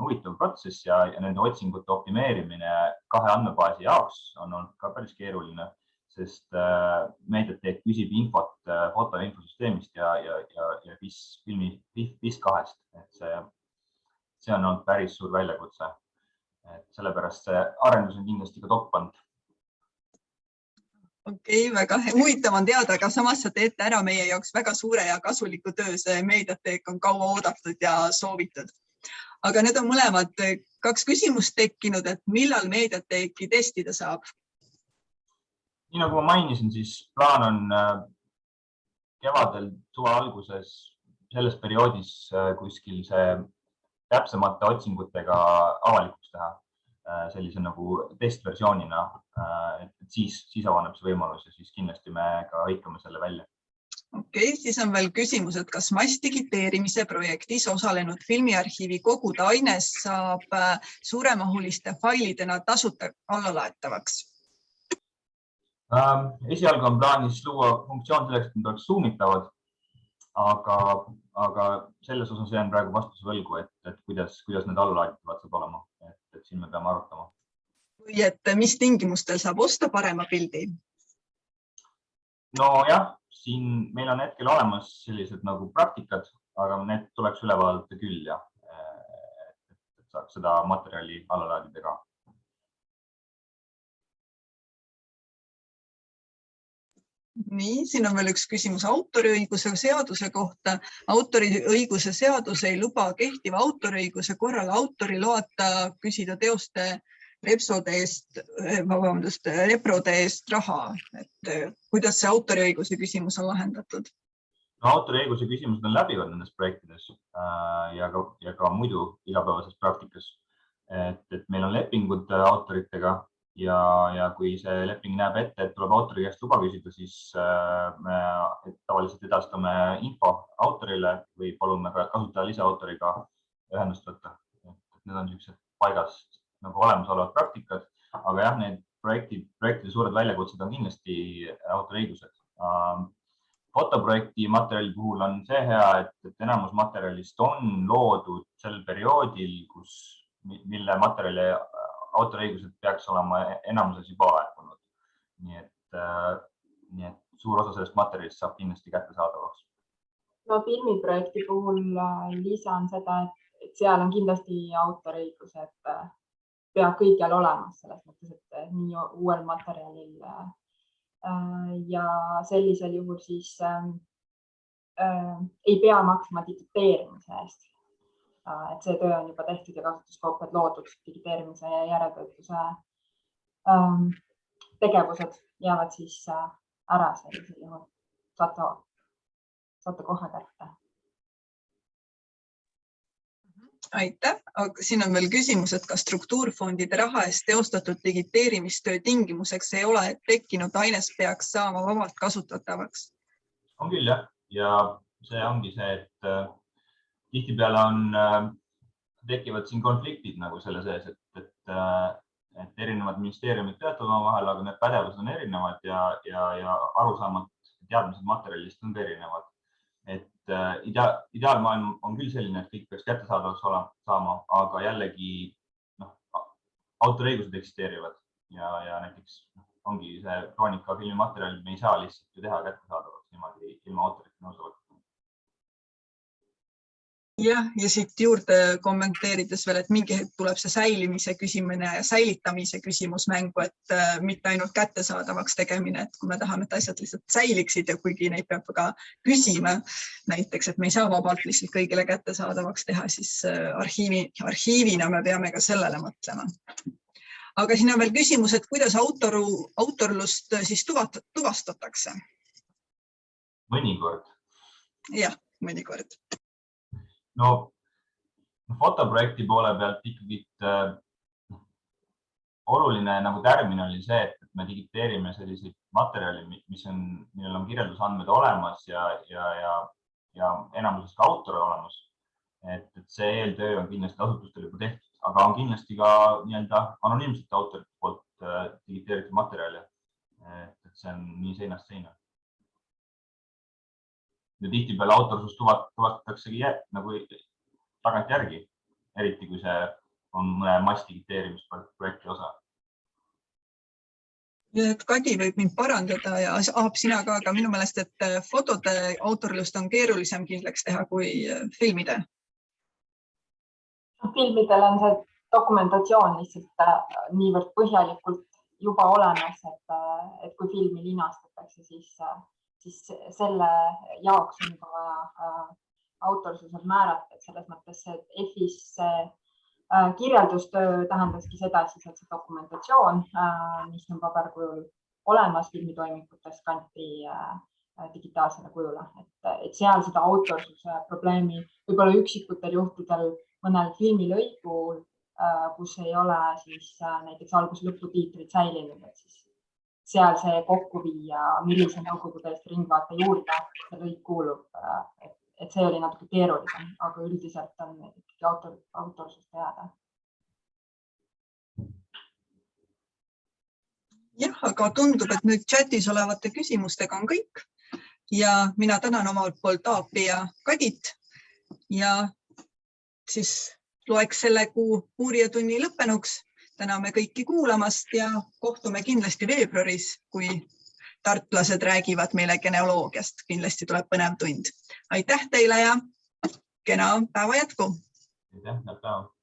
huvitav protsess ja nende otsingute optimeerimine kahe andmebaasi jaoks on olnud ka päris keeruline, sest meediateek küsib infot foto- ja infosüsteemist ja FIS kahest. See on olnud päris suur väljakutse. Sellepärast see arendus on kindlasti ka toppanud. Okei, väga huvitav on teada, aga samas sa teete ära meie jaoks väga suure ja kasuliku töö. See meediateek on kaua oodatud ja soovitud. Aga need on mõlemad kaks küsimust tekkinud, et millal meediateeki testida saab? Nii nagu ma mainisin, siis plaan on kevadel, suve alguses, selles perioodis kuskil see täpsemate otsingutega avalikuks teha sellise nagu testversioonina, et siis avaneb see võimalus ja siis kindlasti me ka hõikame selle välja. Okei, siis on veel küsimus, et kas massdigiteerimise projektis osalenud filmiarhiivi kogude aines saab suuremahuliste failidena tasuta allalaetavaks? Esialgu on plaanis luua funktsioon selleks, et need oleks suumitavad, aga selles osas jään praegu vastuse võlgu, et kuidas need allalaaditavad saab olema, et siin me peame arutama. Või et mis tingimustel saab osta parema pildi? No jah, siin meil on hetkel olemas sellised nagu praktikad, aga need tuleks üle vaadata küll ja et saaks seda materjali allalaadida ka. Nii, siin on veel üks küsimus autoriõiguse seaduse kohta. Autoriõiguse seadus ei luba kehtiva autoriõiguse korral autoriloata küsida teoste reprode eest raha. Et kuidas see autoriõiguse küsimus on lahendatud? No, autoriõiguse küsimused on läbivad nendes projektides ja ka muidu igapäevases praktikas. Et meil on lepingud autoritega ja kui see leping näeb ette, et tuleb autori käest luba küsida, siis me tavaliselt edastame info autorile või palume ka kasutajal ise autoriga ühendust võtta. Need on niisugused paigast nagu olemasolevad praktikad, aga jah, need projektide suured väljakutsed on kindlasti autoriõigused. Fotoprojekti materjali puhul on see hea, et enamus materjalist on loodud sel perioodil, mille materjali autoriõigused peaks olema enamuses juba aegunud. Nii et suur osa sellest materjalist saab kindlasti kättesaadavaks. No filmiprojekti puhul lisan seda, et seal on kindlasti autoriõigused pea kõigil olemas selles mõttes, et nii uuel materjalil ja sellisel juhul siis ei pea maksma digiteerimise eest. Et see töö on juba tehtud ja kasutuskoopiad loodud, digiteerimise ja järeltöötluse tegevused jäävad siis ära sellisel juhul. Saate kohe kätte. Aitäh. Siin on veel küsimus, et kas struktuurfondide raha eest teostatud digiteerimistöö tingimuseks ei ole, et tekkinud aines peaks saama vabalt kasutatavaks? On küll jah, ja see ongi see, et tihtipeale tekivad siin konfliktid nagu selle sees, et erinevad ministeeriumid töötavad omavahel, aga need pädevused on erinevad ja arusaamad teadmised materjalist on ka erinevad. Et ideaalmaailm on küll selline, et kõik peaks kättesaadavaks saama, aga jällegi autoriõigused eksisteerivad ja näiteks ongi see kroonika filmimaterjal, me ei saa lihtsalt ju teha kättesaadavaks niimoodi ilma autorite nõusolekuta. Jah, ja siit juurde kommenteerides veel, et mingi hetk tuleb see säilimise küsimine ja säilitamise küsimus mängu, et mitte ainult kättesaadavaks tegemine, et kui me tahame, et asjad lihtsalt säiliksid ja kuigi neid peab ka küsima, näiteks, et me ei saa vabalt lihtsalt kõigile kättesaadavaks teha, siis arhiivina me peame ka sellele mõtlema. Aga siin on veel küsimus, et kuidas autorlust siis tuvastatakse? Mõnikord. Jah, mõnikord. No, fotoprojekti poole pealt ikkagi oluline nagu tärmin oli see, et me digiteerime selliseid materjali, millel on kirjeldusandmed olemas ja enamuses ka autor olemas. Et see eeltöö on kindlasti asutustel juba tehtud, aga on kindlasti ka anonüümsete autorite poolt digiteeritud materjali. Et see on nii seinast seina. Ja tihtipeale autorsus tuvastataksegi nagu tagant järgi, eriti kui see on mõne massdigiteerimisprojekti osa. Kadi võib mind parandada ja Aab sina ka, aga minu meelest, et fotode autorlust on keerulisem kindlaks teha kui filmide. Filmidel on see dokumentatsioon lihtsalt niivõrd põhjalikult juba olemas, et kui filmi linastatakse, siis selle jaoks on juba autorsusel määrata, et selles mõttes, et EFIS kirjeldustöö tähendaski seda, et see dokumentatsioon, mis on paberkujul olemas filmitoimikutest kanti digitaalsele kujule. Et seal seda autorsuse probleemi võib-olla üksikutel juhtudel mõnel filmilõigul, kus ei ole siis näiteks algus- ja lõputiitrid säilinud, et siis seal see kokku viia, millise nõukogude eest ringvaate juurde see lõik kuulub, et see oli natuke keerulisem, aga üldiselt on ikkagi autorsust teada. Jah, aga tundub, et nüüd chatis olevate küsimustega on kõik. ja mina tänan omalt poolt Aapi ja Kadit ja siis loeks selle kuu uurijatunni lõppenuks. Täname kõiki kuulamast ja kohtume kindlasti veebruaris, kui tartlased räägivad meile geneoloogiast. Kindlasti tuleb põnev tund. Aitäh teile ja kena päeva jätku! Aitäh, näeb päeva!